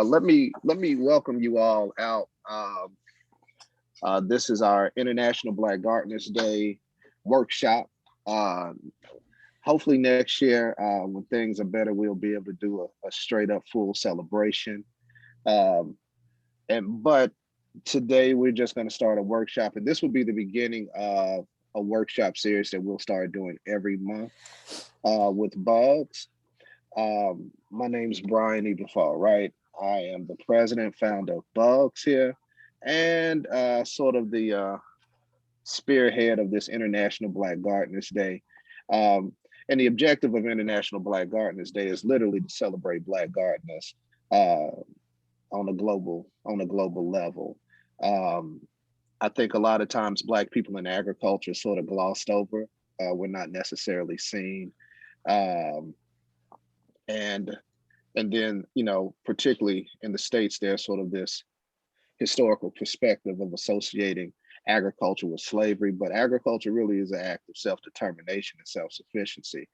Let me welcome you all out. This is our International Black Gardeners Day workshop. Uh, Hopefully next year, when things are better, we'll be able to do a straight up full celebration. Um, and but today we're just going to start a workshop, and this will be the beginning of a workshop series that we'll start doing every month with bugs. My name's Brian Ebenfall, right? I am the president, founder of Bugs here, and sort of the spearhead of this International Black Gardeners Day. Um, and the objective of International Black Gardeners Day is literally to celebrate Black gardeners uh, on a global level. Um, I think a lot of times Black people in agriculture sort of glossed over. We're not necessarily seen. Um, and and then particularly in the states, there's sort of this historical perspective of associating agriculture with slavery, but agriculture really is an act of self-determination and self-sufficiency,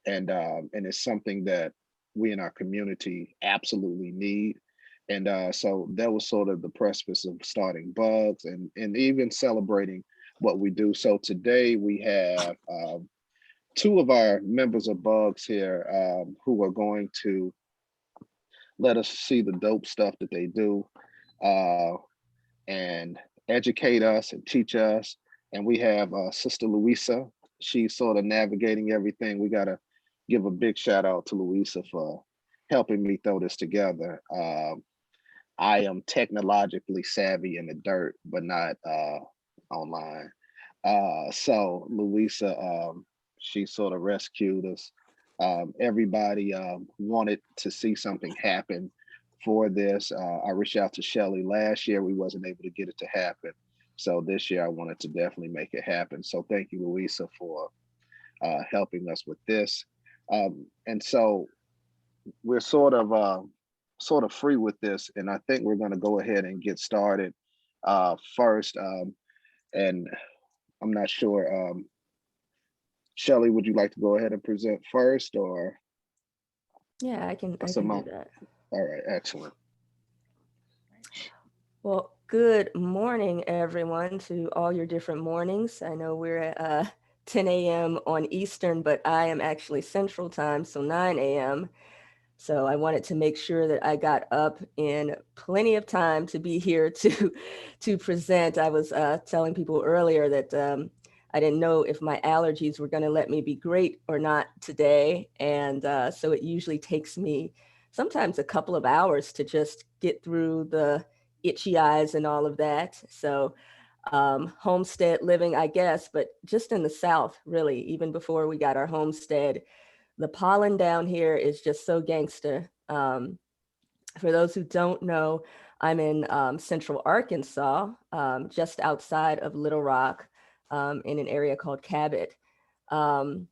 and it's something that we in our community absolutely need. And so that was sort of the precipice of starting Bugs, and even celebrating what we do. So today we have two of our members of Bugs here, who are going to let us see the dope stuff that they do, uh, and educate us and teach us. And we have Sister Louisa. She's sort of navigating everything. We got to give a big shout out to Louisa for helping me throw this together. I am technologically savvy in the dirt, but not online. So Louisa, she sort of rescued us. Everybody wanted to see something happen for this. I reached out to Shelly last year. We wasn't able to get it to happen. So this year I wanted to definitely make it happen. So thank you, Louisa, for helping us with this. And so we're sort of free with this, and I think we're going to go ahead and get started first. And I'm not sure. Shelly, would you like to go ahead and present first, or Yeah, I can do Simone? that. All right, excellent. Well, good morning, everyone, to all your different mornings. I know we're at 10 a.m. on Eastern, but I am actually Central Time, so 9 a.m. So I wanted to make sure that I got up in plenty of time to be here to to present. I was telling people earlier that I didn't know if my allergies were going to let me be great or not today, and so it usually takes me sometimes a couple of hours to just get through the itchy eyes and all of that. So homestead living, I guess, but just in the South, really, even before we got our homestead, the pollen down here is just so gangster. For those who don't know, I'm in central Arkansas, just outside of Little Rock, in an area called Cabot. Um,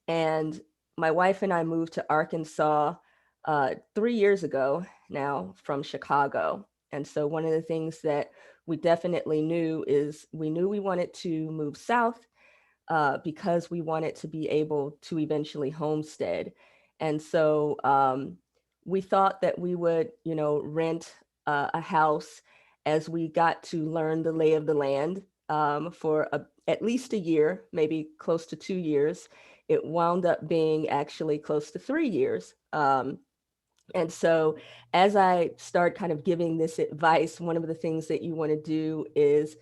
and my wife and I moved to Arkansas 3 years ago now from Chicago. And so one of the things that we definitely knew is we knew we wanted to move south because we wanted to be able to eventually homestead. And so we thought that we would, rent a house as we got to learn the lay of the land for at least a year, maybe close to 2 years. It wound up being actually close to 3 years. And so, as I start kind of giving this advice, one of the things that you want to do is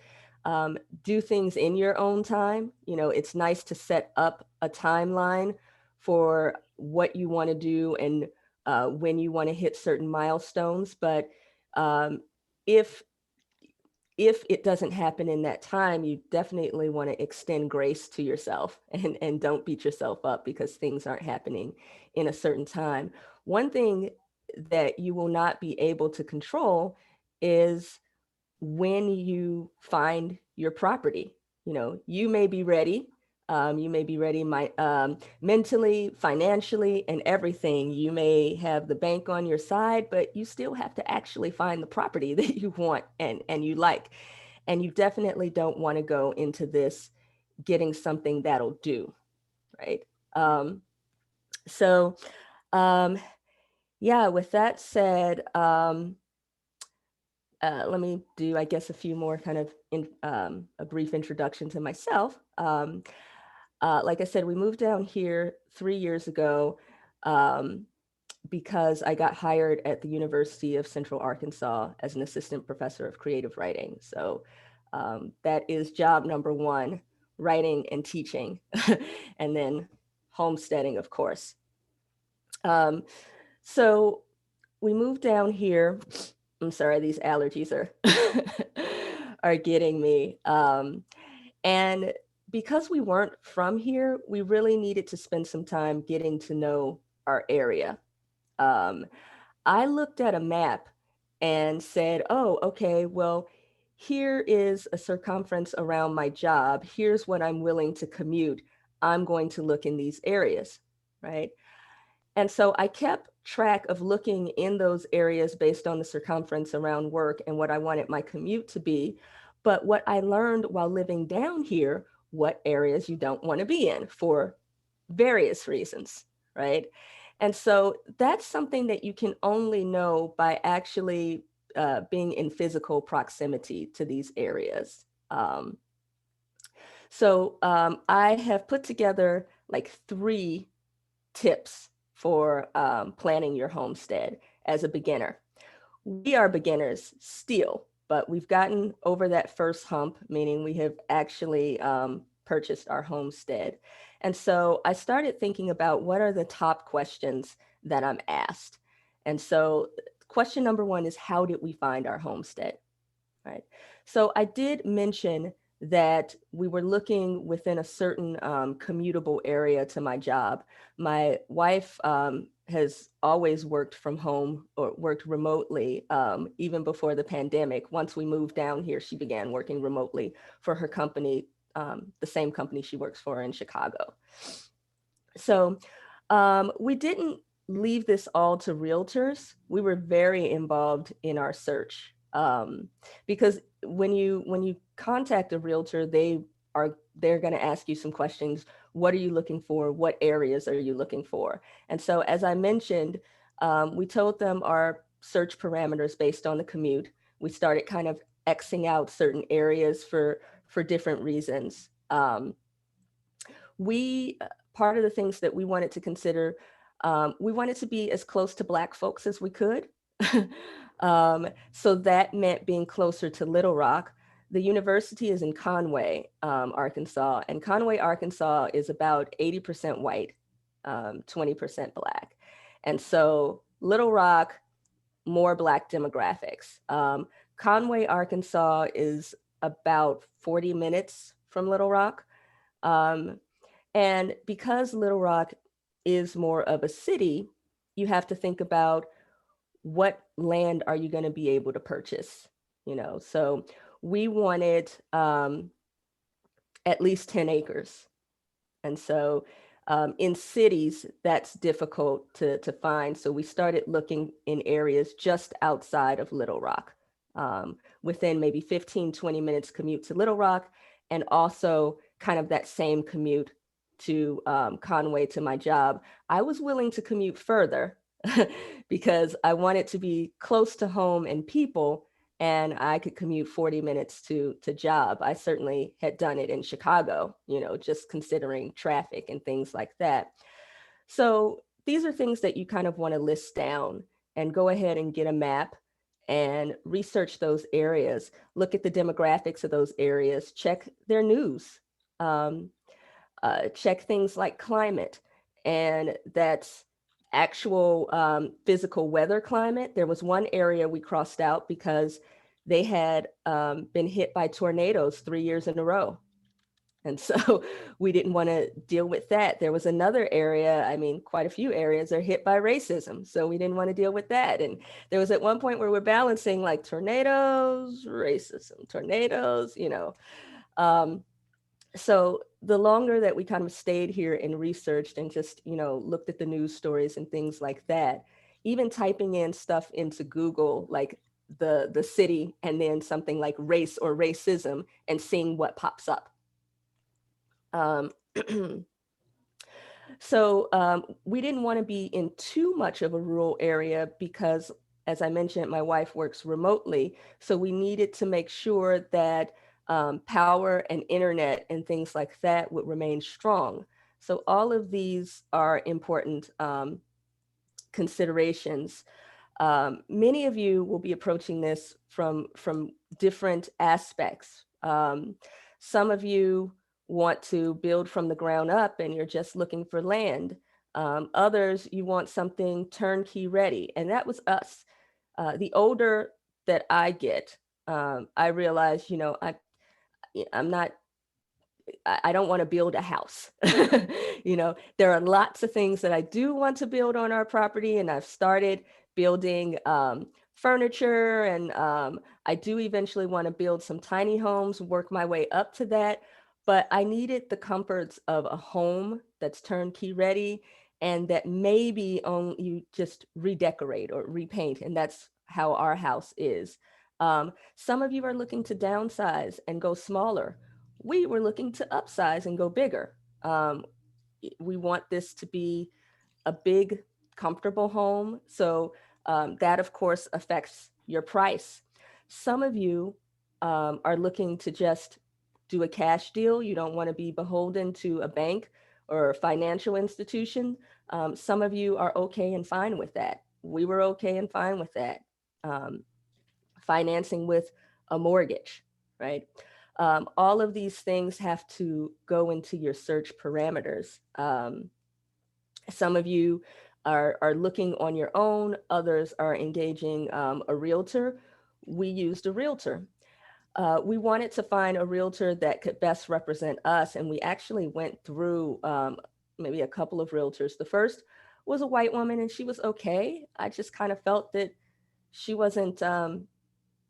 do things in your own time. It's nice to set up a timeline for what you want to do and when you want to hit certain milestones. But um, if if it doesn't happen in that time, you definitely want to extend grace to yourself and don't beat yourself up because things aren't happening in a certain time. One thing that you will not be able to control is when you find your property. You may be ready. You may be ready mentally, financially, and everything. You may have the bank on your side, but you still have to actually find the property that you want and you like. And you definitely don't want to go into this getting something that'll do, right? Um, so um, Yeah, with that said, let me do, I guess, a few more kind of a brief introduction to myself. Like I said, we moved down here 3 years ago um, because I got hired at the University of Central Arkansas as an assistant professor of creative writing. So that is job number one, writing and teaching, and then homesteading, of course. Um, so we moved down here. I'm sorry, these allergies are are getting me. And because we weren't from here, we really needed to spend some time getting to know our area. Um, I looked at a map and said, oh, okay, well, here is a circumference around my job. Here's what I'm willing to commute. I'm going to look in these areas, right? And so I kept track of looking in those areas based on the circumference around work and what I wanted my commute to be. But what I learned while living down here, what areas you don't want to be in for various reasons, right? And so that's something that you can only know by actually being in physical proximity to these areas. I have put together like 3 tips for planning your homestead as a beginner. We are beginners still, but we've gotten over that first hump, meaning we have actually purchased our homestead. And so I started thinking about what are the top questions that I'm asked. And so question number one is, how did we find our homestead? Right. So I did mention that we were looking within a certain commutable area to my job. My wife has always worked from home or worked remotely, even before the pandemic. Once we moved down here, she began working remotely for her company, the same company she works for in Chicago. So we didn't leave this all to realtors. We were very involved in our search because when you contact a realtor, they're going to ask you some questions. What are you looking for? What areas are you looking for? And so, as I mentioned, we told them our search parameters based on the commute. We started kind of Xing out certain areas for different reasons. We Part of the things that we wanted to consider, we wanted to be as close to Black folks as we could. So that meant being closer to Little Rock. The university is in Conway, Arkansas, and Conway, Arkansas is about 80% white, 20% Black. And so Little Rock, more Black demographics. Conway, Arkansas is about 40 minutes from Little Rock. Um, and because Little Rock is more of a city, you have to think about what land are you going to be able to purchase, So we wanted at least 10 acres. And so in cities, that's difficult to find. So we started looking in areas just outside of Little Rock, within maybe 15, 20 minutes commute to Little Rock, and also kind of that same commute to Conway to my job. I was willing to commute further because I wanted to be close to home and people, and I could commute 40 minutes to job. I certainly had done it in Chicago, just considering traffic and things like that. So these are things that you kind of want to list down and go ahead and get a map and research those areas, look at the demographics of those areas, check their news, um, check things like climate, and that's actual physical weather climate. There was one area we crossed out because they had been hit by tornadoes 3 years in a row. And so we didn't want to deal with that. There was another area, I mean, quite a few areas are hit by racism. So we didn't want to deal with that. And there was at one point where we're balancing like tornadoes, racism, tornadoes. Um, so the longer that we kind of stayed here and researched and just looked at the news stories and things like that, even typing in stuff into Google like the city and then something like race or racism and seeing what pops up. um, So we didn't want to be in too much of a rural area because, as I mentioned, my wife works remotely. So we needed to make sure that power and internet and things like that would remain strong. So all of these are important considerations. Many of you will be approaching this from different aspects. Some of you want to build from the ground up and you're just looking for land. Others, you want something turnkey ready, and that was us. The older that I get, I realize, I'm not I don't want to build a house. There are lots of things that I do want to build on our property, and I've started building furniture, and I do eventually want to build some tiny homes, work my way up to that. But I needed the comforts of a home that's turnkey ready and that maybe you just redecorate or repaint. And that's how our house is. Some of you are looking to downsize and go smaller. We were looking to upsize and go bigger. Um, we want this to be a big, comfortable home. So that, of course, affects your price. Some of you are looking to just do a cash deal. You don't want to be beholden to a bank or a financial institution. Some of you are okay and fine with that. We were okay and fine with that. Um, Financing with a mortgage, right? All of these things have to go into your search parameters. Some of you are looking on your own, others are engaging a realtor. We used a realtor. We wanted to find a realtor that could best represent us, and we actually went through maybe a couple of realtors. The first was a white woman, and she was okay. I just kind of felt that she wasn't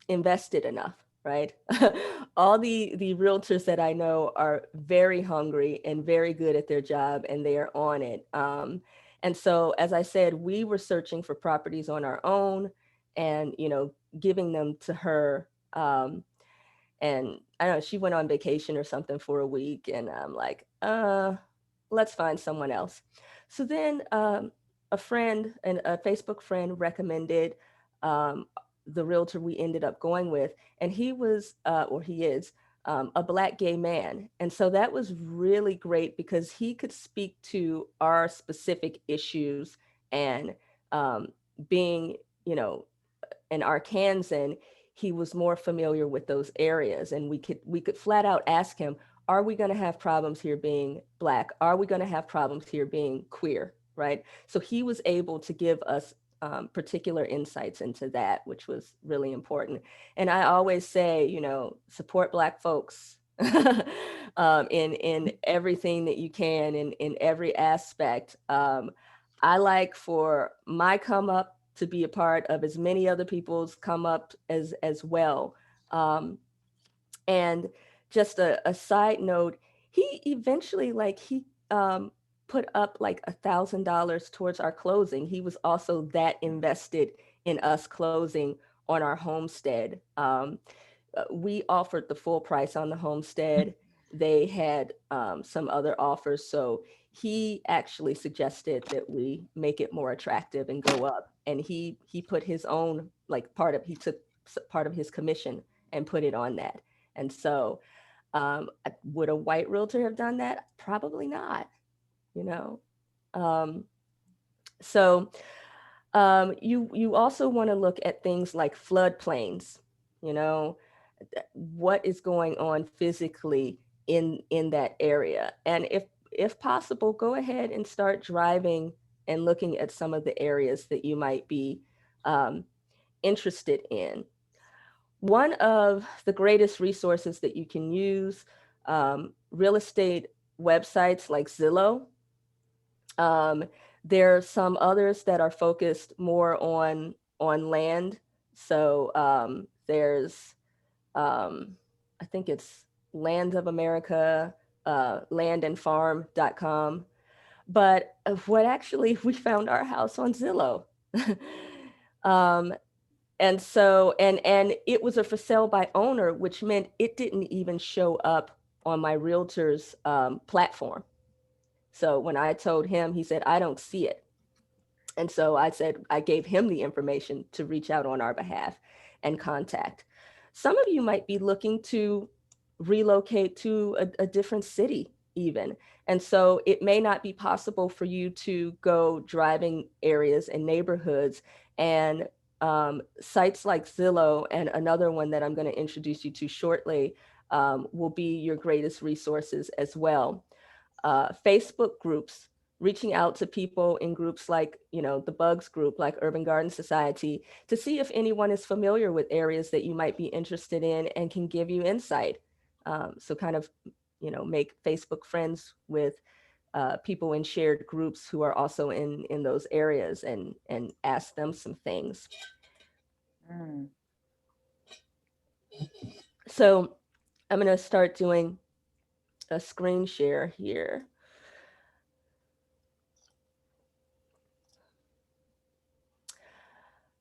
invested enough, right? All the realtors that I know are very hungry and very good at their job, and they are on it. And so, as I said, we were searching for properties on our own, and giving them to her. And I don't know, she went on vacation or something for a week, and I'm like, let's find someone else. So then a friend and a Facebook friend recommended um, the realtor we ended up going with, and he was, or he is, a Black gay man. And so that was really great because he could speak to our specific issues, and um, being, you know, an Arkansan, he was more familiar with those areas, and we could flat out ask him, are we going to have problems here being Black? Are we going to have problems here being queer? Right. So he was able to give us particular insights into that, which was really important. And I always say, support Black folks in everything that you can, in every aspect. I like for my come up to be a part of as many other people's come up as well. Um, and just a side note, he eventually he put up like $1,000 towards our closing. He was also that invested in us closing on our homestead. We offered the full price on the homestead. They had some other offers. So he actually suggested that we make it more attractive and go up. And he put his own he took part of his commission and put it on that. And so would a white realtor have done that? Probably not, you know. Um, so you also want to look at things like floodplains, you know, what is going on physically in that area. And if possible, go ahead and start driving and looking at some of the areas that you might be um, interested in. One of the greatest resources that you can use, real estate websites like Zillow. Um, there are some others that are focused more on land. So there's I think it's Land of America, landandfarm.com. But what actually, we found our house on Zillow. um, and so, and it was a for sale by owner, which meant it didn't even show up on my realtor's platform. So when I told him, he said, I don't see it. And so I said, I gave him the information to reach out on our behalf and contact. Some of you might be looking to relocate to a different city, even. And so it may not be possible for you to go driving areas and neighborhoods. And sites like Zillow and another one that I'm going to introduce you to shortly will be your greatest resources as well. Facebook groups, reaching out to people in groups like, the Bugs group, like Urban Garden Society, to see if anyone is familiar with areas that you might be interested in and can give you insight. So kind of, make Facebook friends with people in shared groups who are also in those areas and ask them some things. Mm. So I'm going to start doing a screen share here.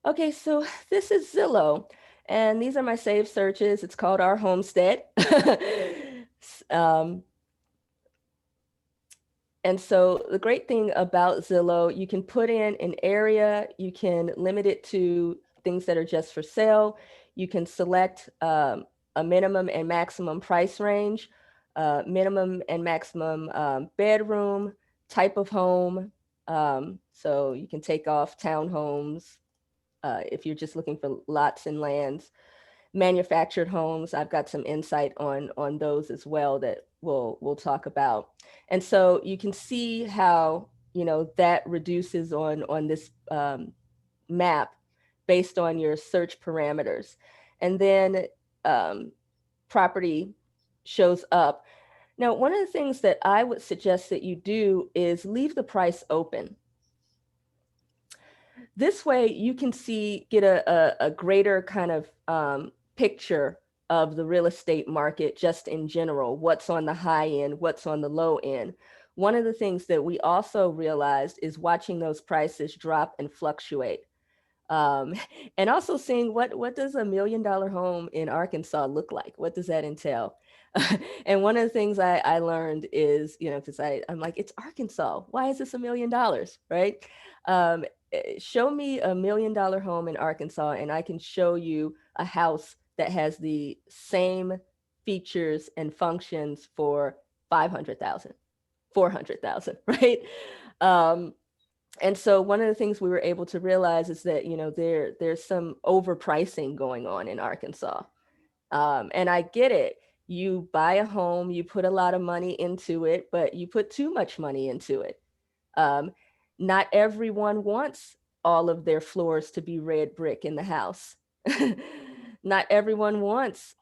Okay, so this is Zillow, and these are my saved searches. It's called Our Homestead. um, and so the great thing about Zillow, you can put in an area, you can limit it to things that are just for sale. You can select a minimum and maximum price range, minimum and maximum bedroom, type of home. So you can take off townhomes, if you're just looking for lots and lands. Manufactured homes, I've got some insight on those as well that we'll talk about. And so you can see how that reduces on this map based on your search parameters. And then property shows up. Now, one of the things that I would suggest that you do is leave the price open. This way you can get a greater kind of picture of the real estate market just in general, what's on the high end, what's on the low end. One of the things that we also realized is watching those prices drop and fluctuate. Um, and also seeing what does $1 million home in Arkansas look like? What does that entail? And one of the things I learned is, because I'm like, it's Arkansas. Why is this $1 million, right? Show me $1 million home in Arkansas, and I can show you a house that has the same features and functions for 500,000, 400,000, right? Um, and so one of the things we were able to realize is that there's some overpricing going on in Arkansas, and I get it. You buy a home, you put a lot of money into it, but you put too much money into it. um, Not everyone wants all of their floors to be red brick in the house. Not everyone wants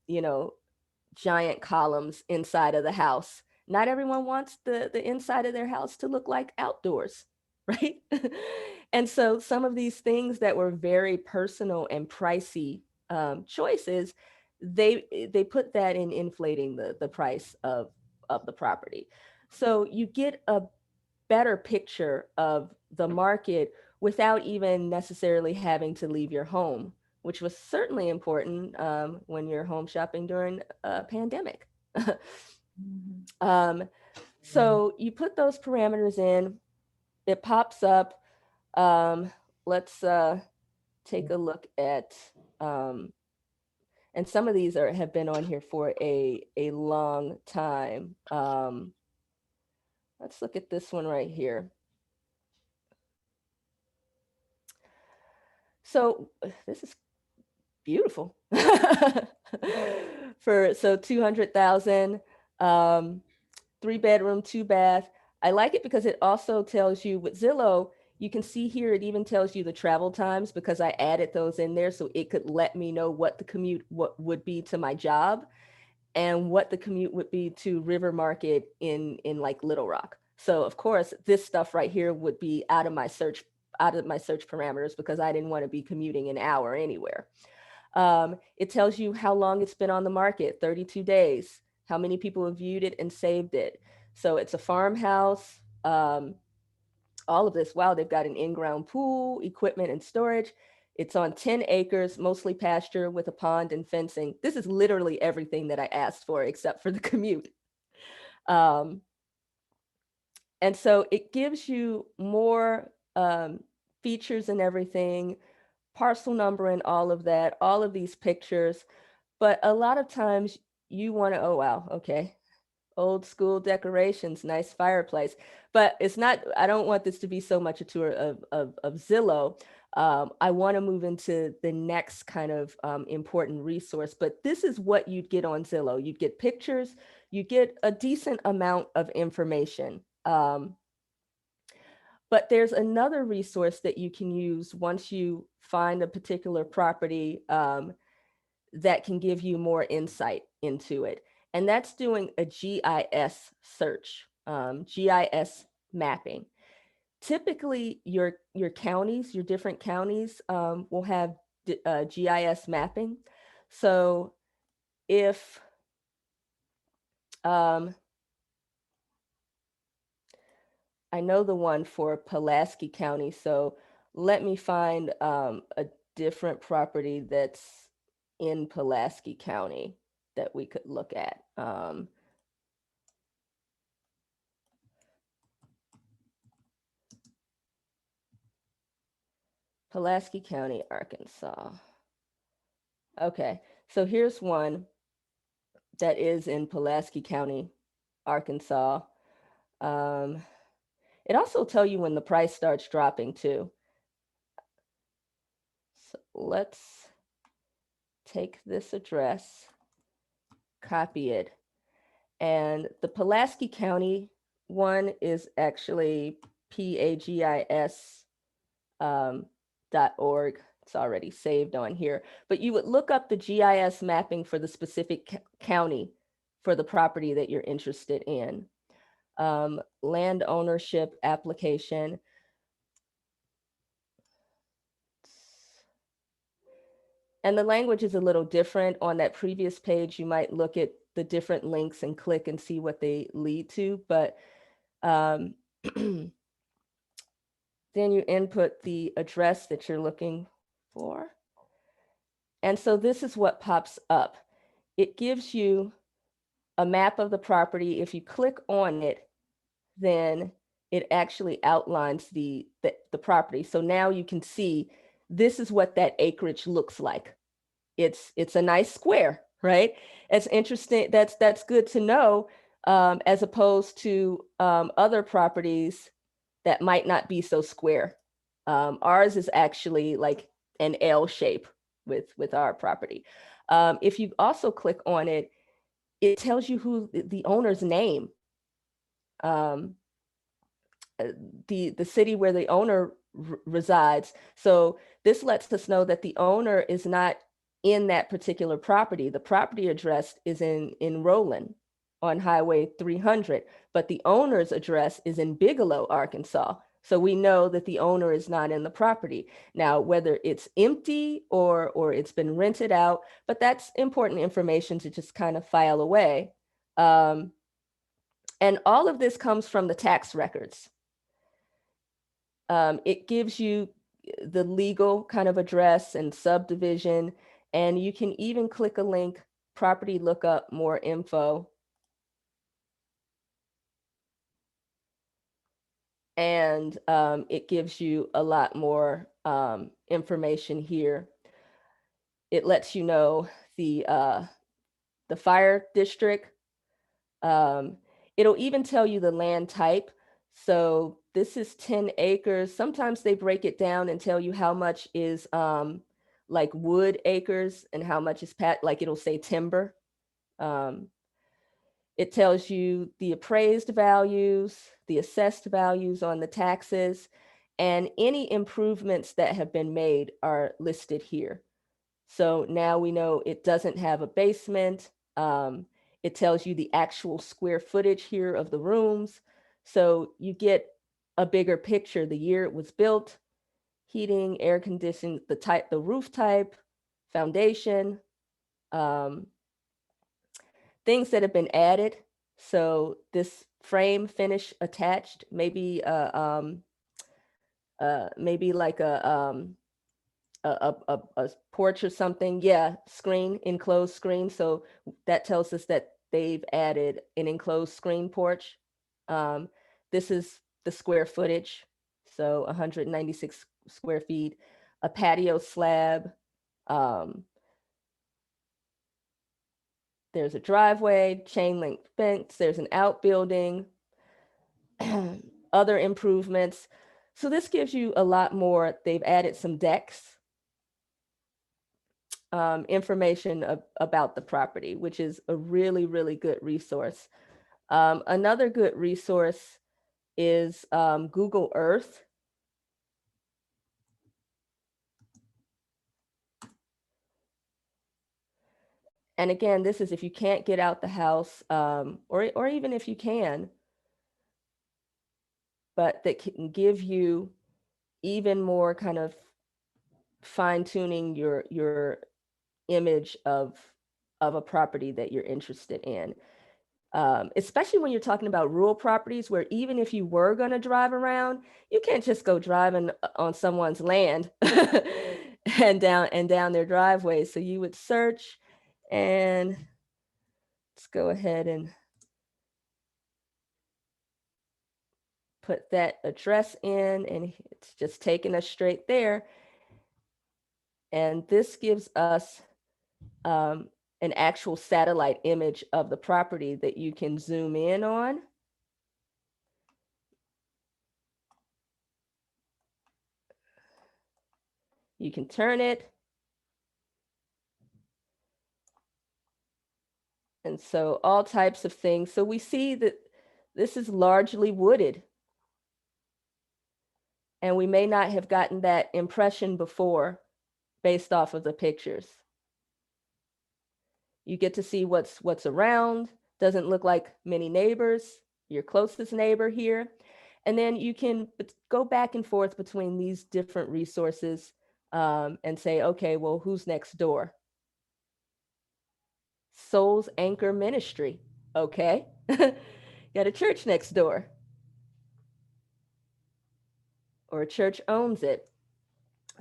you know giant columns inside of the house. Not everyone wants the inside of their house to look like outdoors, right? And so some of these things that were very personal and pricey choices, they put that in inflating the price of the property. So you get a better picture of the market without even necessarily having to leave your home, which was certainly important when you're home shopping during a pandemic. Mm-hmm. So you put those parameters in, it pops up. Let's take a look at, and some of these have been on here for a long time. Let's look at this one right here. So this is beautiful. For 200,000, 3 bedroom, 2 bath. I like it because it also tells you with Zillow, you can see here, it even tells you the travel times because I added those in there so it could let me know what the commute what would be to my job and what the commute would be to River Market in like Little Rock. So of course, this stuff right here would be out of my search parameters because I didn't want to be commuting an hour anywhere. It tells you how long it's been on the market, 32 days, how many people have viewed it and saved it. So it's a farmhouse. All of this, wow, they've got an in-ground pool, equipment and storage. It's on 10 acres, mostly pasture with a pond and fencing. This is literally everything that I asked for except for the commute. Um, And so it gives you more features and everything, parcel number and all of that, all of these pictures. But a lot of times you want to, oh, wow, okay, old school decorations, nice fireplace. But it's not, I don't want this to be so much a tour of Zillow. I want to move into the next kind of important resource, but this is what you'd get on Zillow. You'd get pictures, you get a decent amount of information. But there's another resource that you can use once you find a particular property that can give you more insight into it. And that's doing a GIS search, GIS mapping. Typically, your counties, your different counties will have GIS mapping. So if I know the one for Pulaski County, so let me find a different property that's in Pulaski County that we could look at. Pulaski County, Arkansas. Okay, so here's one that is in Pulaski County, Arkansas. It also tell you when the price starts dropping too. So let's take this address, copy it. And the Pulaski County one is actually PAGIS .org. It's already saved on here. But you would look up the GIS mapping for the specific county for the property that you're interested in. Land ownership application. And the language is a little different. On that previous page, you might look at the different links and click and see what they lead to. But then you input the address that you're looking for. And so this is what pops up. It gives you a map of the property. If you click on it, then it actually outlines the property. So now you can see this is what that acreage looks like. It's a nice square, right? It's interesting. That's good to know, as opposed to other properties that might not be so square. Ours is actually like an L shape with our property. If you also click on it, it tells you who the owner's name, the city where the owner resides. So this lets us know that the owner is not in that particular property. The property address is in Roland on Highway 300, but the owner's address is in Bigelow, Arkansas. So we know that the owner is not in the property. Now, whether it's empty or it's been rented out, but that's important information to just kind of file away. And all of this comes from the tax records. It gives you the legal kind of address and subdivision, and you can even click a link, property lookup, more info. And it gives you a lot more information here. It lets you know the fire district. It'll even tell you the land type. So this is 10 acres. Sometimes they break it down and tell you how much is like wood acres and how much is like it'll say timber. It tells you the appraised values, the assessed values on the taxes, and any improvements that have been made are listed here. So now we know it doesn't have a basement. It tells you the actual square footage here of the rooms. So you get a bigger picture, the year it was built, heating, air conditioning, the type, the roof type, foundation, things that have been added. So this frame finish attached, maybe maybe like a porch or something. Yeah, screen, enclosed screen. So that tells us that they've added an enclosed screen porch. this is the square footage. So 196 square feet, a patio slab. Um, there's a driveway, chain link fence, there's an outbuilding, other improvements. So this gives you a lot more. They've added some decks, information about the property, which is a really, really good resource. Another good resource is Google Earth. And again, this is if you can't get out the house, or even if you can, but that can give you even more kind of fine tuning your image of a property that you're interested in. Especially when you're talking about rural properties, where even if you were going to drive around, you can't just go driving on someone's land and down their driveway. So you would search, and let's go ahead and put that address in, and it's just taking us straight there. And this gives us an actual satellite image of the property that you can zoom in on. You can turn it. And so all types of things. So we see that this is largely wooded. And we may not have gotten that impression before based off of the pictures. You get to see what's around. Doesn't look like many neighbors, your closest neighbor here. And then you can go back and forth between these different resources, and say, okay, well, who's next door? Souls Anchor Ministry. Okay. Got a church next door, or a church owns it.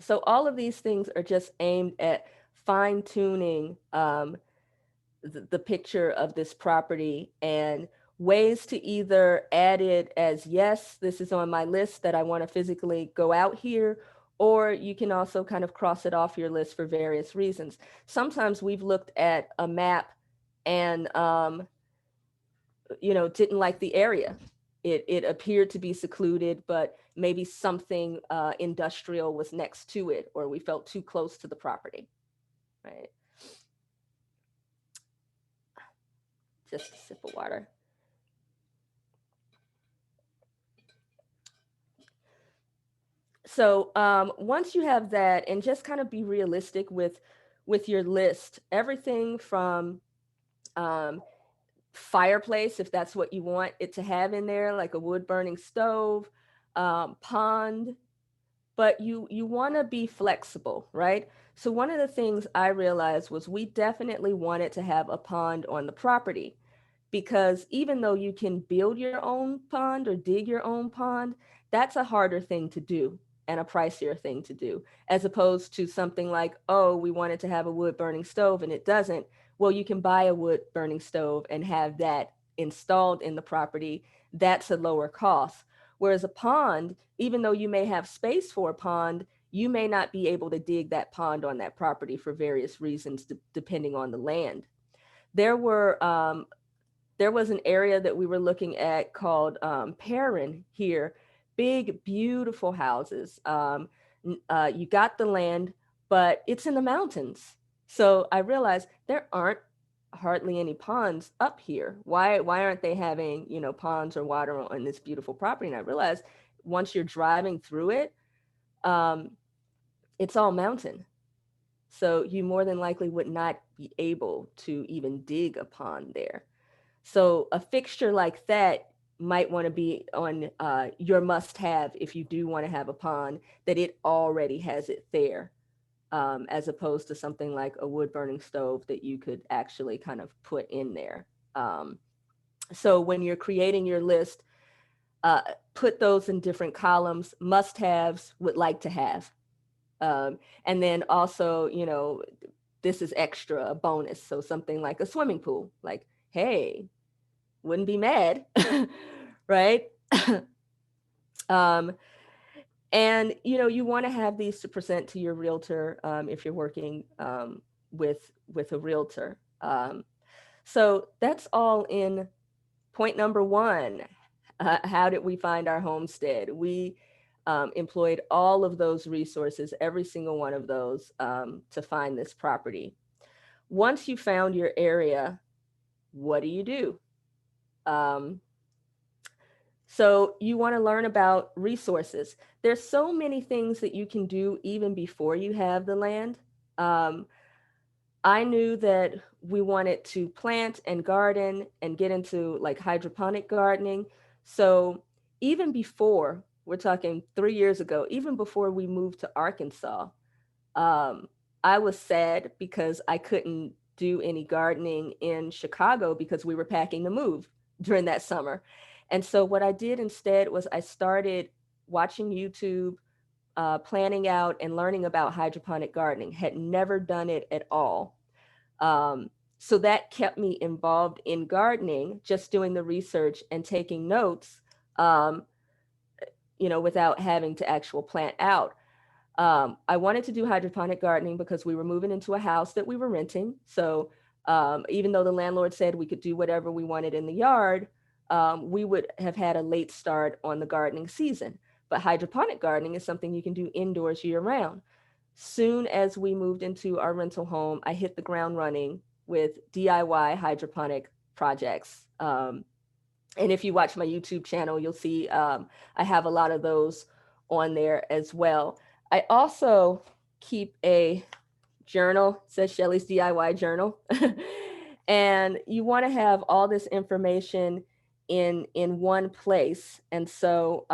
So all of these things are just aimed at fine tuning the picture of this property, and ways to either add it as, yes, this is on my list that I want to physically go out here, or you can also kind of cross it off your list for various reasons. Sometimes we've looked at a map and didn't like the area. It appeared to be secluded, but maybe something industrial was next to it, or we felt too close to the property, right? Just a sip of water. So once you have that, and just kind of be realistic with your list, everything from fireplace, if that's what you want it to have in there, like a wood burning stove, pond, but you want to be flexible, right? So one of the things I realized was we definitely wanted to have a pond on the property, because even though you can build your own pond or dig your own pond, that's a harder thing to do and a pricier thing to do, as opposed to something like, oh, we wanted to have a wood burning stove and it doesn't. Well, you can buy a wood burning stove and have that installed in the property. That's a lower cost. Whereas a pond, even though you may have space for a pond, you may not be able to dig that pond on that property for various reasons, depending on the land. There was an area that we were looking at called Perrin here. Big, beautiful houses. You got the land, but it's in the mountains. So I realized there aren't hardly any ponds up here. Why aren't they having, ponds or water on this beautiful property? And I realized once you're driving through it, it's all mountain. So you more than likely would not be able to even dig a pond there. So a fixture like that might want to be on your must-have if you do want to have a pond, that it already has it there, as opposed to something like a wood-burning stove that you could actually kind of put in there. So when you're creating your list, put those in different columns: must-haves, would like to have. And then also, this is extra, a bonus. So something like a swimming pool, like, hey, wouldn't be mad, right? um, and you want to have these to present to your realtor if you're working with a realtor. So that's all in point number one. How did we find our homestead? We employed all of those resources, every single one of those, to find this property. Once you found your area, what do you do? Um, so you want to learn about resources. There's so many things that you can do even before you have the land. Um, I knew that we wanted to plant and garden and get into like hydroponic gardening. So even before, we're talking 3 years ago, even before we moved to Arkansas, um, I was sad because I couldn't do any gardening in Chicago because we were packing to move during that summer. And so what I did instead was I started watching YouTube, planning out and learning about hydroponic gardening, had never done it at all. So that kept me involved in gardening, just doing the research and taking notes, um, without having to actual plant out. I wanted to do hydroponic gardening because we were moving into a house that we were renting. So even though the landlord said we could do whatever we wanted in the yard, we would have had a late start on the gardening season. But hydroponic gardening is something you can do indoors year round. Soon as we moved into our rental home, I hit the ground running with DIY hydroponic projects. And if you watch my YouTube channel, you'll see I have a lot of those on there as well. I also keep a journal, it says Shelly's DIY journal. And you want to have all this information in one place. And so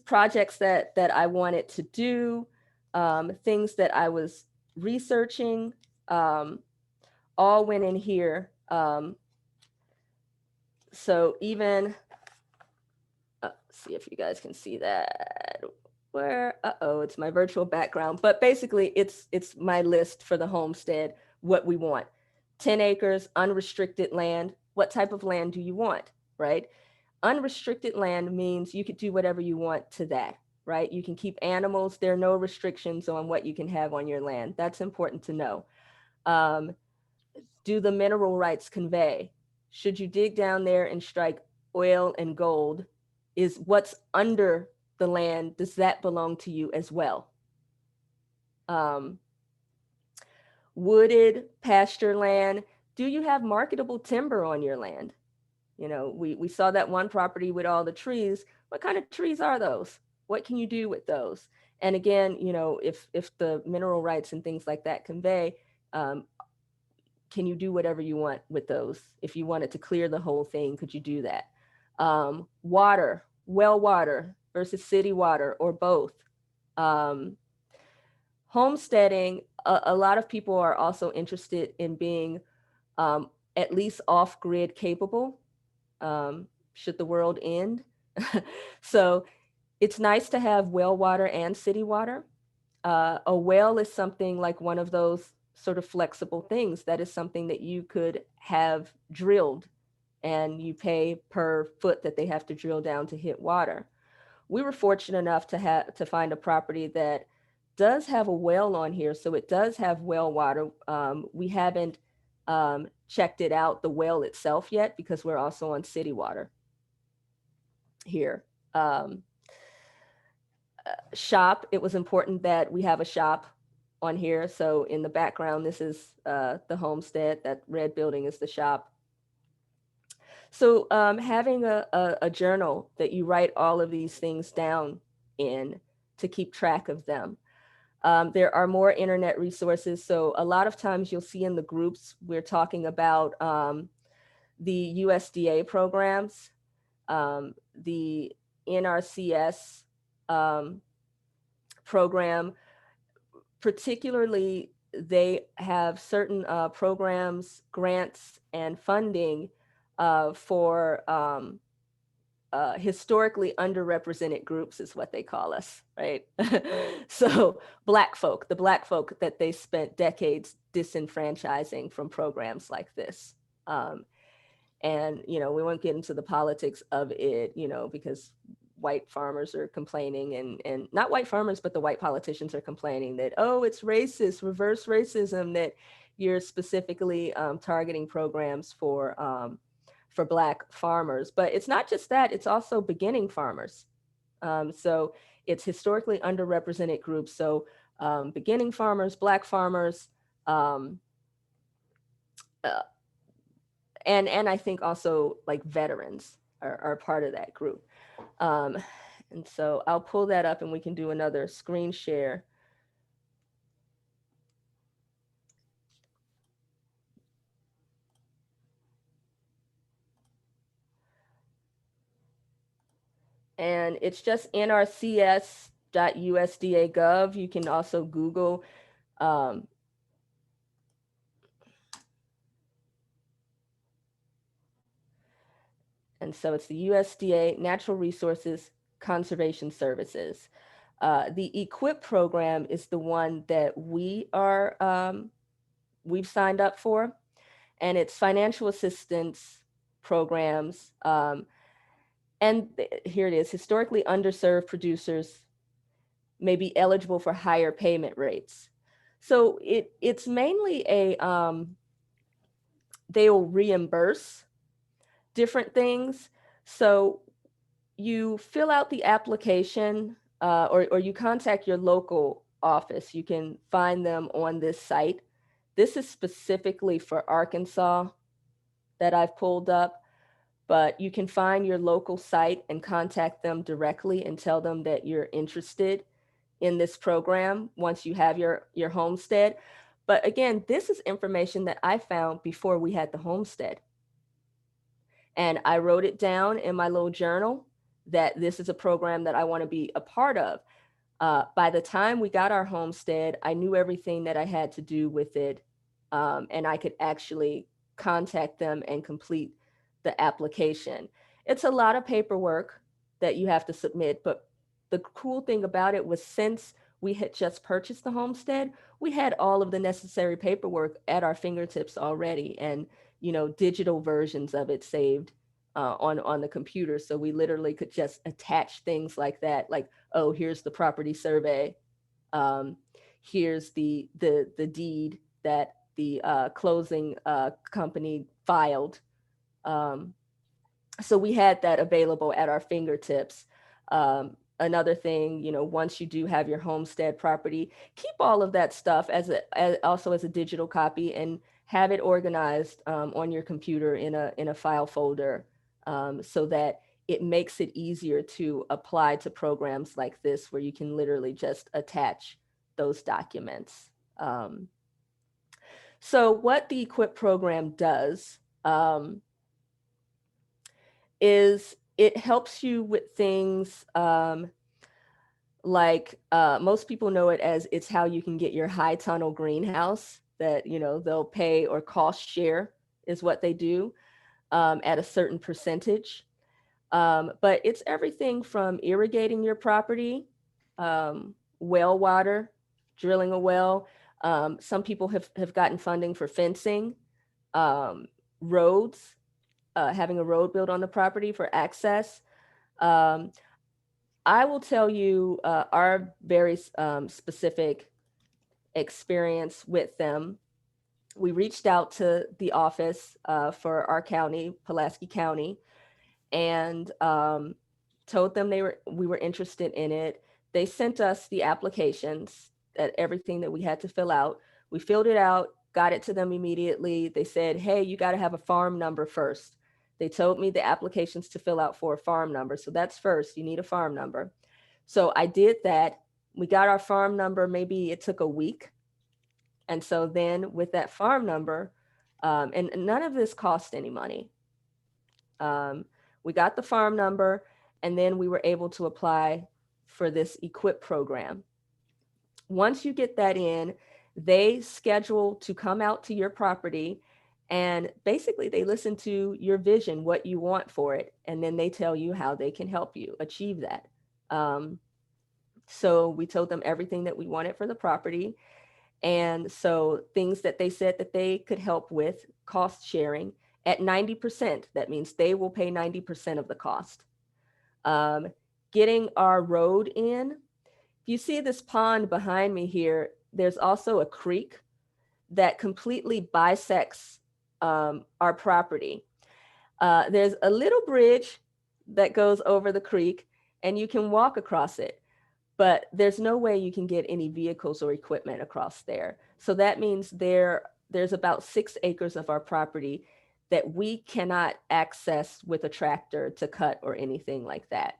projects that I wanted to do, things that I was researching, all went in here. So even, see if you guys can see that. Where, it's my virtual background. But basically, it's my list for the homestead, what we want. 10 acres, unrestricted land. What type of land do you want, right? Unrestricted land means you could do whatever you want to that, right? You can keep animals. There are no restrictions on what you can have on your land. That's important to know. Do the mineral rights convey? Should you dig down there and strike oil and gold? Is what's under the land, does that belong to you as well? Wooded pasture land, do you have marketable timber on your land? We saw that one property with all the trees. What kind of trees are those? What can you do with those? And again, if the mineral rights and things like that convey, can you do whatever you want with those? If you wanted to clear the whole thing, could you do that? Water, well water versus city water, or both. Homesteading, a lot of people are also interested in being at least off-grid capable, should the world end. So it's nice to have well water and city water. A well is something like one of those sort of flexible things that is something that you could have drilled, and you pay per foot that they have to drill down to hit water. We were fortunate enough to find a property that does have a well on here, so it does have well water. We haven't checked it out, the well itself, yet, because we're also on city water here. Shop, it was important that we have a shop on here. So in the background, this is the homestead. That red building is the shop. So having a journal that you write all of these things down in to keep track of them. There are more internet resources. So a lot of times you'll see in the groups, we're talking about the USDA programs, the NRCS program. Particularly, they have certain programs, grants, and funding for historically underrepresented groups, is what they call us, right? So the Black folk that they spent decades disenfranchising from programs like this. And, we won't get into the politics of it, because white farmers are complaining, and not white farmers, but the white politicians are complaining that, oh, it's racist, reverse racism, that you're specifically targeting programs for Black farmers. But it's not just that, it's also beginning farmers. So it's historically underrepresented groups. So beginning farmers, Black farmers, um, uh, and I think also like veterans are part of that group. Um, and so I'll pull that up and we can do another screen share. And it's just nrcs.usda.gov. You can also Google. Um, and so it's the USDA Natural Resources Conservation Services. The EQUIP program is the one that we've signed up for, and it's financial assistance programs. And here it is: historically underserved producers may be eligible for higher payment rates. So it's mainly they'll reimburse different things. So you fill out the application, or you contact your local office. You can find them on this site. This is specifically for Arkansas that I've pulled up, but you can find your local site and contact them directly and tell them that you're interested in this program once you have your homestead. But again, this is information that I found before we had the homestead. And I wrote it down in my little journal that this is a program that I want to be a part of. By the time we got our homestead, I knew everything that I had to do with it, and I could actually contact them and complete the application. It's a lot of paperwork that you have to submit, but the cool thing about it was, since we had just purchased the homestead, we had all of the necessary paperwork at our fingertips already, and digital versions of it saved on the computer. So we literally could just attach things like that, like, oh, here's the property survey, here's the deed that the closing company filed. So we had that available at our fingertips. Another thing, once you do have your homestead property, keep all of that stuff also as a digital copy, and have it organized on your computer in a file folder, so that it makes it easier to apply to programs like this, where you can literally just attach those documents. So what the EQUIP program does is it helps you with things like most people know it as, it's how you can get your high tunnel greenhouse, that they'll pay, or cost share is what they do, at a certain percentage. But it's everything from irrigating your property, well water, drilling a well. Some people have gotten funding for fencing, roads, having a road built on the property for access. Um, I will tell you our very specific experience with them. We reached out to the office for our county, Pulaski County, and told them we were interested in it. They sent us the applications, that everything that we had to fill out. We filled it out, got it to them immediately. They said, hey, you got to have a farm number first. They told me the applications to fill out for a farm number. So that's first, you need a farm number. So I did that. We got our farm number, maybe it took a week. And so then with that farm number, and none of this cost any money. We got the farm number, and then we were able to apply for this EQUIP program. Once you get that in, they schedule to come out to your property, and basically they listen to your vision, what you want for it, and then they tell you how they can help you achieve that. So we told them everything that we wanted for the property. And so things that they said that they could help with: cost sharing, at 90%. That means they will pay 90% of the cost. Getting our road in. If you see this pond behind me here, there's also a creek that completely bisects our property. There's a little bridge that goes over the creek and you can walk across it, but there's no way you can get any vehicles or equipment across there. So that means there's about 6 acres of our property that we cannot access with a tractor to cut or anything like that.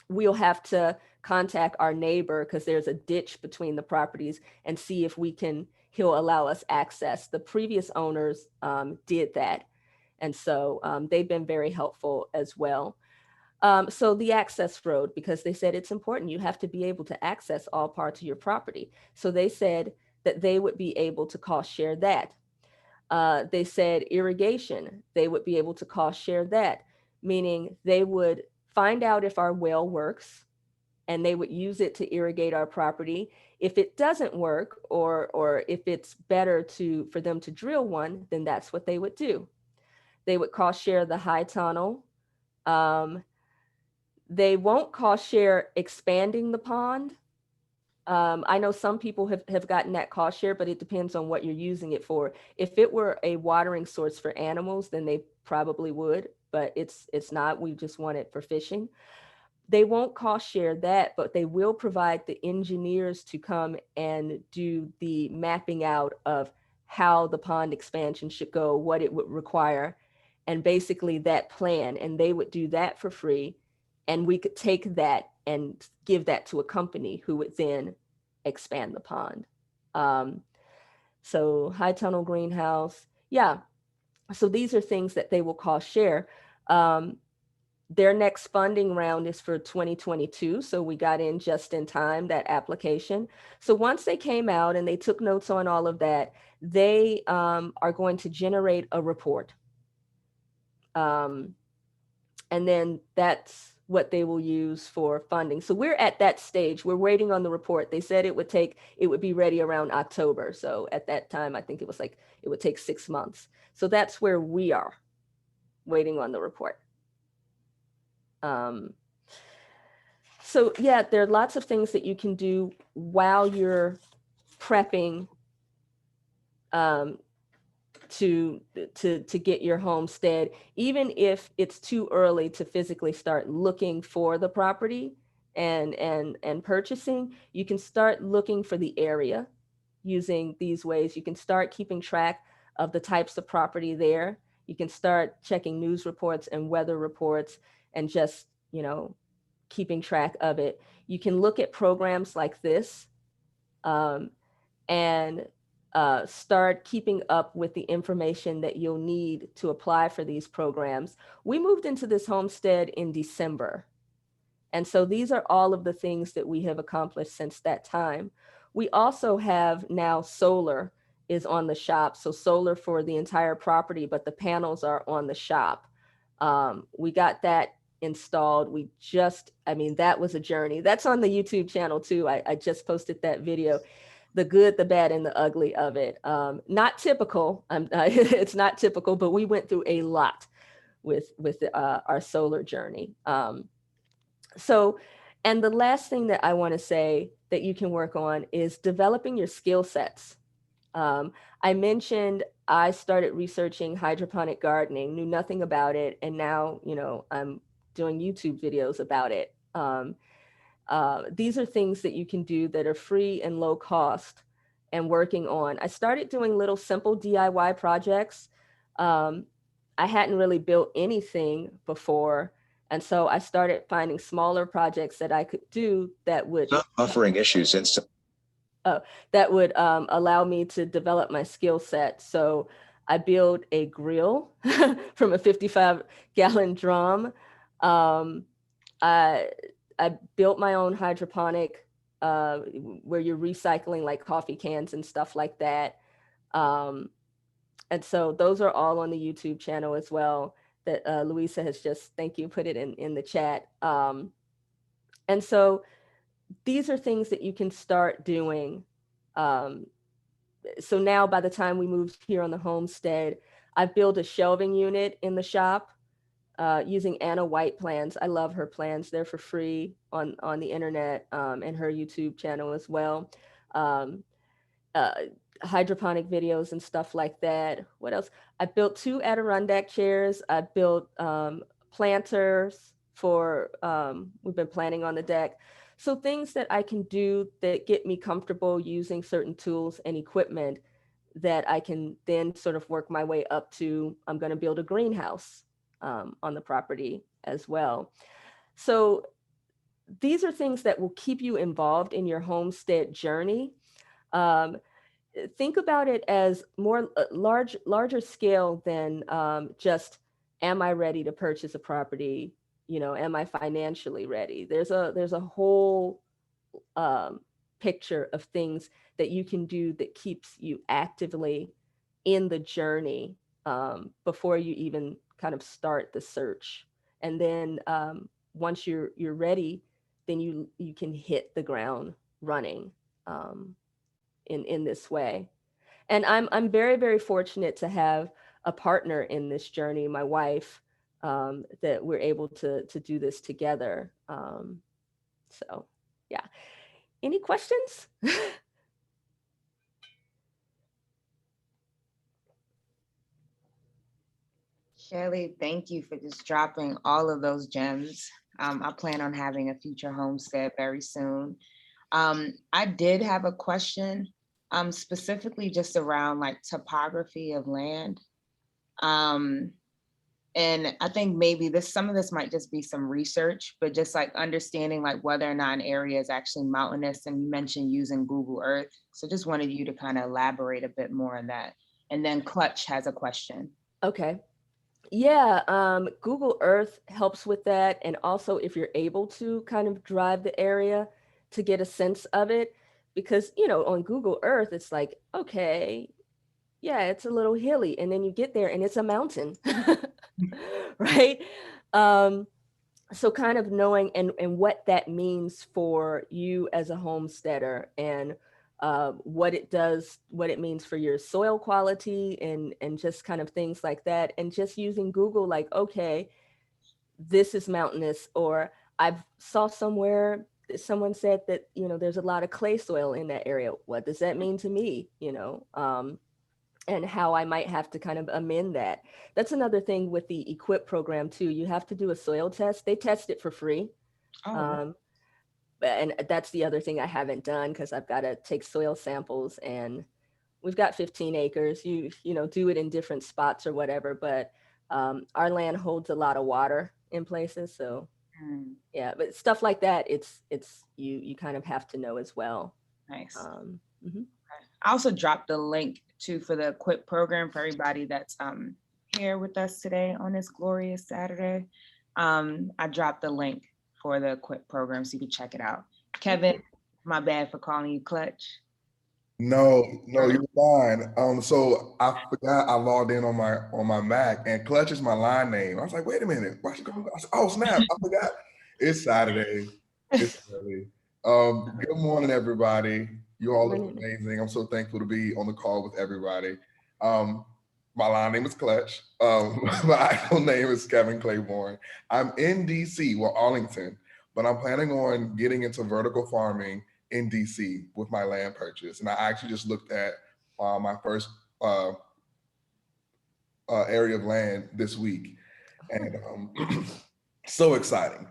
We'll have to contact our neighbor because there's a ditch between the properties and see if he'll allow us access. The previous owners did that. And so they've been very helpful as well. So the access road, because they said it's important, you have to be able to access all parts of your property. So they said that they would be able to cost share that. They said irrigation, they would be able to cost share that, meaning they would find out if our well works and they would use it to irrigate our property. If it doesn't work, or if it's better for them to drill one, then that's what they would do. They would cost share the high tunnel. They won't cost share expanding the pond. I know some people have gotten that cost share, but it depends on what you're using it for. If it were a watering source for animals, then they probably would, but it's not. We just want it for fishing. They won't cost share that, but they will provide the engineers to come and do the mapping out of how the pond expansion should go, what it would require, and basically that plan. And they would do that for free. And we could take that and give that to a company who would then expand the pond. So high tunnel greenhouse. Yeah. So these are things that they will cost share. Their next funding round is for 2022. So we got in just in time, that application. So once they came out and they took notes on all of that, they are going to generate a report. And then that's what they will use for funding. So we're at that stage. We're waiting on the report. They said it would be ready around October. So at that time, I think it would take 6 months. So that's where we are, waiting on the report. So yeah, there are lots of things that you can do while you're prepping to get your homestead, even if it's too early to physically start looking for the property and purchasing. You can start looking for the area using these ways. You can start keeping track of the types of property there. You can start checking news reports and weather reports and just, keeping track of it. You can look at programs like this and start keeping up with the information that you'll need to apply for these programs. We moved into this homestead in December. And so these are all of the things that we have accomplished since that time. We also have now solar is on the shop. So solar for the entire property, but the panels are on the shop. We got that installed. That was a journey. That's on the YouTube channel too. I just posted that video, the good, the bad, and the ugly of it. Not typical. It's not typical, but we went through a lot with our solar journey. And the last thing that I want to say that you can work on is developing your skill sets. I mentioned I started researching hydroponic gardening, knew nothing about it, and now, I'm doing YouTube videos about it. These are things that you can do that are free and low cost and working on. I started doing little simple DIY projects. I hadn't really built anything before. And so I started finding smaller projects that I could do that would buffering issues instantly. That would allow me to develop my skill set. So I built a grill from a 55-gallon drum. I built my own hydroponic where you're recycling like coffee cans and stuff like that. And so those are all on the YouTube channel as well that Louisa has just, thank you, put it in the chat. And so these are things that you can start doing. So now by the time we moved here on the homestead, I've built a shelving unit in the shop using Anna White plans. I love her plans. They're for free on the internet, and her YouTube channel as well. Um, uh, Hydroponic videos and stuff like that. What else? I built 2 Adirondack chairs. I built planters for, we've been planting on the deck. So things that I can do that get me comfortable using certain tools and equipment that I can then sort of work my way up to. I'm going to build a greenhouse on the property as well. So these are things that will keep you involved in your homestead journey. Um, think about it as more larger scale than just, am I ready to purchase a property? Am I financially ready? There's a whole um, picture of things that you can do that keeps you actively in the journey before you even kind of start the search. And then once you're ready, then you can hit the ground running um, in this way. And I'm very, very fortunate to have a partner in this journey, my wife, that we're able to do this together. So yeah. Any questions? Shelly, thank you for just dropping all of those gems. I plan on having a future homestead very soon. I did have a question, specifically just around like topography of land. Um, and I think maybe some of this might just be some research, but just like understanding like whether or not an area is actually mountainous. And you mentioned using Google Earth. So just wanted you to kind of elaborate a bit more on that. And then Clutch has a question. Okay. Yeah, Google Earth helps with that. And also, if you're able to kind of drive the area to get a sense of it, because, on Google Earth, it's like, okay, yeah, it's a little hilly. And then you get there and it's a mountain, right? Um, so kind of knowing and what that means for you as a homesteader, and what it does, what it means for your soil quality, and just kind of things like that, and just using Google, like, okay, this is mountainous, or I've saw somewhere someone said that there's a lot of clay soil in that area. What does that mean to me? And how I might have to kind of amend that. That's another thing with the Equip program too. You have to do a soil test. They test it for free. Oh, Um, and that's the other thing I haven't done, because I've got to take soil samples, and we've got 15 acres. You do it in different spots or whatever, but our land holds a lot of water in places. So yeah, but stuff like that, it's you kind of have to know as well. nice. Mhm. I also dropped the link too for the Equip program for everybody that's here with us today on this glorious Saturday. I dropped the link for the Equip program so you can check it out. Kevin, my bad for calling you Clutch. No, no, you're fine. So I forgot I logged in on my Mac, and Clutch is my line name. I was like, wait a minute, why she calling? Oh snap, I forgot. It's Saturday. It's early. Good morning, everybody. You all look amazing. I'm so thankful to be on the call with everybody. My line name is Clutch. My actual name is Kevin Claiborne. I'm in DC, well, Arlington, but I'm planning on getting into vertical farming in DC with my land purchase. And I actually just looked at my first area of land this week. And so exciting.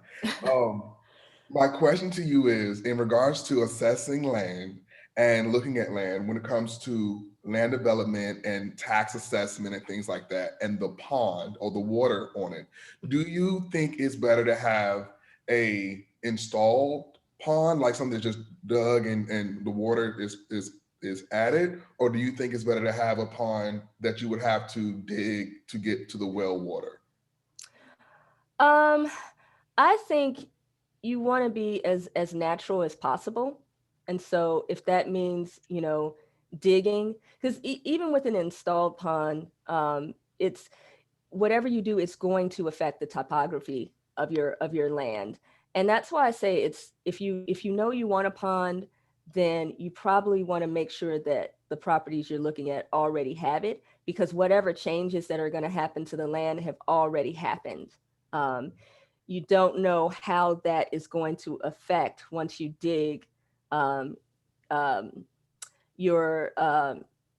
My question to you is, in regards to assessing land and looking at land when it comes to land development and tax assessment and things like that, and the pond or the water on it, do you think it's better to have a installed pond, like something that's just dug and the water is added, or do you think it's better to have a pond that you would have to dig to get to the well water? I think you want to be as natural as possible. And so if that means, digging, because even with an installed pond, it's whatever you do, it's going to affect the topography of your land. And that's why I say, it's if you know you want a pond, then you probably want to make sure that the properties you're looking at already have it, because whatever changes that are going to happen to the land have already happened. You don't know how that is going to affect once you dig um, um, your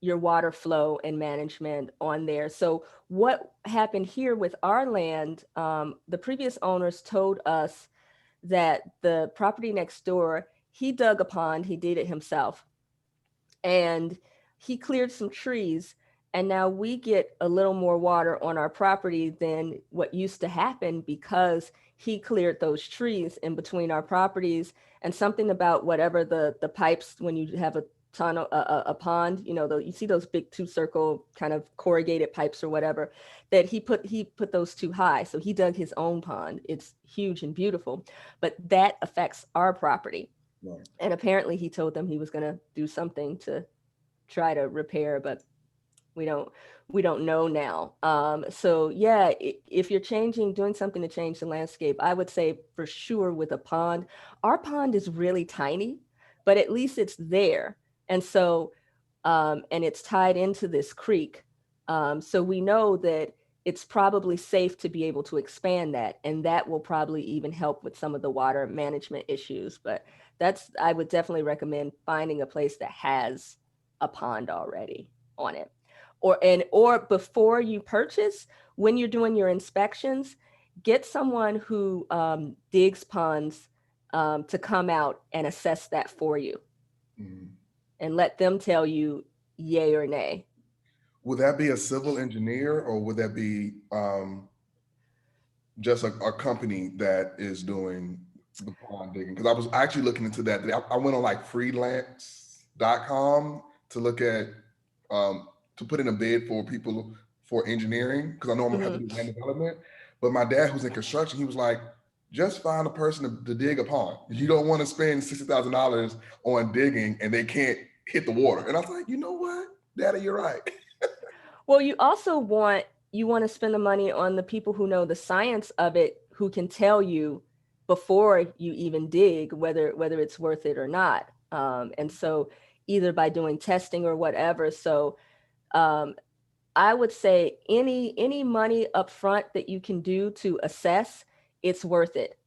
water flow and management on there. So what happened here with our land, the previous owners told us that the property next door, he dug a pond, he did it himself, and he cleared some trees, and now we get a little more water on our property than what used to happen because he cleared those trees in between our properties. And something about whatever the pipes, when you have a tunnel, a pond, you know, you see those big 2-circle kind of corrugated pipes or whatever, that he put those too high, so he dug his own pond. It's huge and beautiful, but that affects our property. Right. And apparently he told them he was going to do something to try to repair, but we don't know now. So yeah, if you're doing something to change the landscape, I would say for sure with a pond. Our pond is really tiny, but at least it's there. And so, and it's tied into this creek. So we know that it's probably safe to be able to expand that. And that will probably even help with some of the water management issues. But I would definitely recommend finding a place that has a pond already on it. Or before you purchase, when you're doing your inspections, get someone who digs ponds to come out and assess that for you. Mhm. And let them tell you yay or nay. Would that be a civil engineer, or would that be just a company that is doing the pond digging? Because I was actually looking into that today. I went on like freelance.com to look at to put in a bid for people for engineering, because I know I'm gonna have to do land development. But my dad, who's in construction, he was like, just find a person to dig a pond. You don't want to spend $60,000 on digging and they can't hit the water. And I was like, you know what, Daddy, you're right. Well, you also want to spend the money on the people who know the science of it, who can tell you before you even dig whether it's worth it or not. And so either by doing testing or whatever. So I would say any money up front that you can do to assess, it's worth it.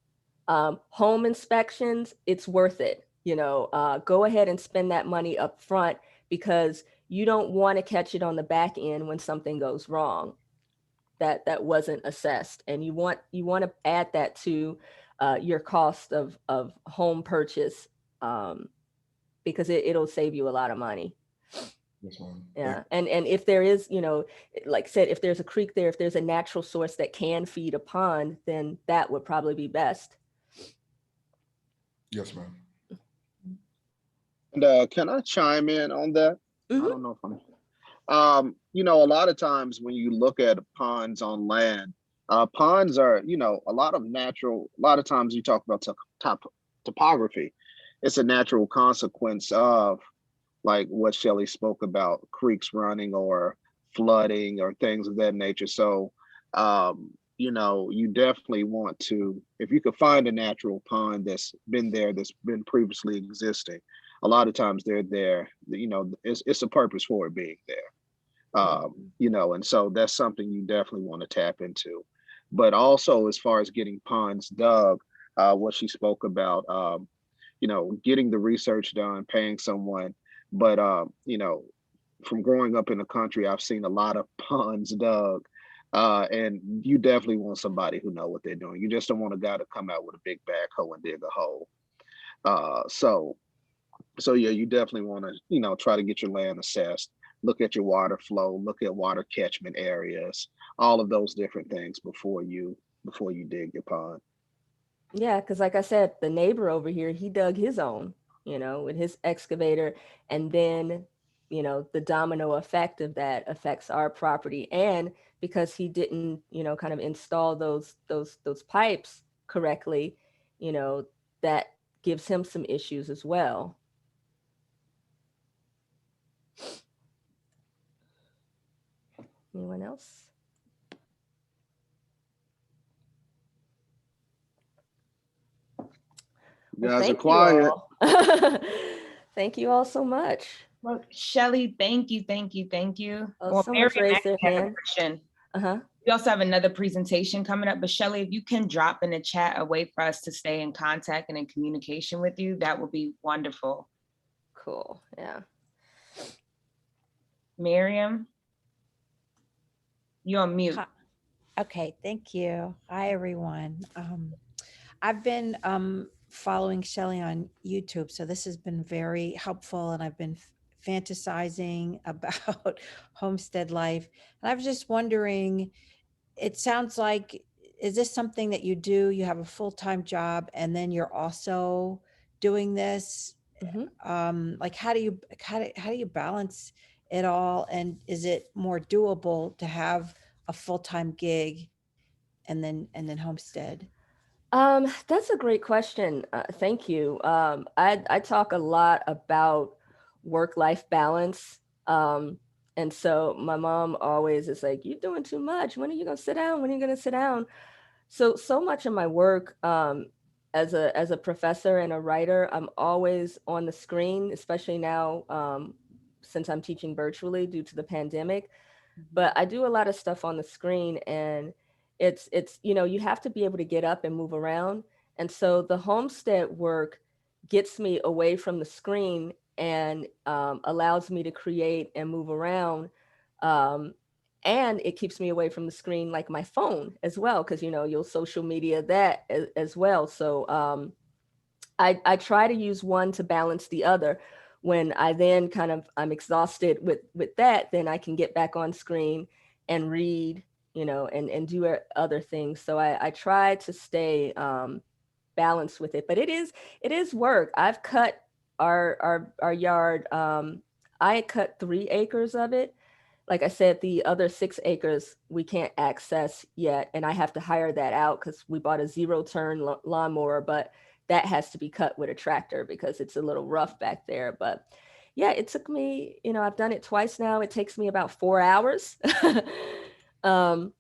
Home inspections, it's worth it. You know, go ahead and spend that money up front, because you don't want to catch it on the back end when something goes wrong that wasn't assessed, and you want to add that to your cost of home purchase, because it'll save you a lot of money. This one. Yeah. And if there is, you know, like I said, if there's a creek there, if there's a natural source that can feed a pond, then that would probably be best. Yes, ma'am. And can I chime in on that? Mhm. I don't know if you know, a lot of times when you look at ponds on land, ponds are, you know, a lot of times you talk about topography. It's a natural consequence of like what Shelly spoke about, creeks running or flooding or things of that nature. So, you know, you definitely want to, if you could find a natural pond that's been there, that's been previously existing, a lot of times they're there, you know, it's a purpose for it being there. You know, and so that's something you definitely want to tap into. But also, as far as getting ponds dug, what she spoke about, you know, getting the research done, paying someone. But you know, from growing up in the country, I've seen a lot of ponds dug. And you definitely want somebody who know what they're doing. You just don't want a guy to come out with a big backhoe and dig a hole. So yeah, you definitely want to, you know, try to get your land assessed, look at your water flow, look at water catchment areas, all of those different things before you dig your pond. Yeah, because like I said, the neighbor over here, he dug his own, you know, with his excavator. And then, you know, the domino effect of that affects our property. And because he didn't, you know, kind of install those pipes correctly, you know, that gives him some issues as well. Anyone else? You Well, guys are thank you quiet. all. Thank you all so much. Well, Shelly, thank you, thank you, thank you. Oh, Well, someone's Miriam raised actually their has a hand. question. Uh-huh. We also have another presentation coming up, but Shelly, if you can drop in the chat a way for us to stay in contact and in communication with you, that would be wonderful. Cool. Yeah. Miriam, you're on mute. Hi. Okay, thank you. Hi, everyone. I've been following Shelly on YouTube, so this has been very helpful, and I've been fantasizing about homestead life. And I was just wondering, it sounds like, is this something that you do? You have a full-time job, and then you're also doing this? Like, how do you balance it all? And is it more doable to have a full-time gig and then homestead? That's a great question. Thank you. I talk a lot about work-life balance. And so my mom always is like, "You're doing too much. When are you gonna sit down? When are you gonna sit down?" So much of my work, as a professor and a writer, I'm always on the screen, especially now, since I'm teaching virtually due to the pandemic. But I do a lot of stuff on the screen, and it's you have to be able to get up and move around. And so the homestead work gets me away from the screen and allows me to create and move around. Um, and it keeps me away from the screen, like my phone as well, because you'll social media that as well. So I try to use one to balance the other. When I then I'm exhausted with that, then I can get back on screen and read, and do other things. So I try to stay balanced with it, but it is work. I've cut our yard. I cut 3 acres of it. Like I said, the other 6 acres we can't access yet, and I have to hire that out because we bought a zero-turn lawnmower, but that has to be cut with a tractor because it's a little rough back there. But yeah, it took me, I've done it twice now. It takes me about 4 hours. um,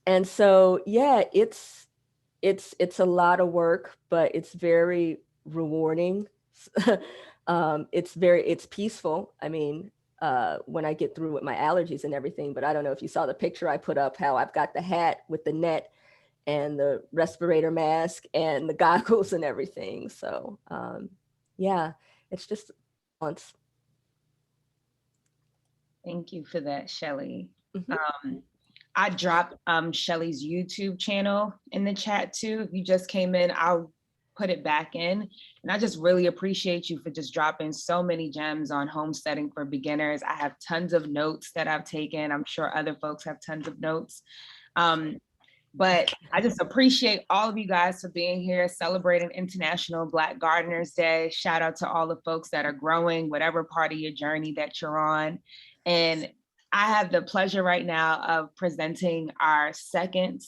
and so yeah, it's a lot of work, but it's very rewarding. It's peaceful. I mean, when I get through with my allergies and everything. But I don't know if you saw the picture I put up, how I've got the hat with the net and the respirator mask and the goggles and everything. So yeah, it's just once. Thank you for that, Shelly. Mm-hmm. I dropped Shelly's YouTube channel in the chat too. If you just came in, I'll put it back in. And I just really appreciate you for just dropping so many gems on homesteading for beginners. I have tons of notes that I've taken. I'm sure other folks have tons of notes. But I just appreciate all of you guys for being here, celebrating International Black Gardeners Day. Shout out to all the folks that are growing, whatever part of your journey that you're on. And I have the pleasure right now of presenting our second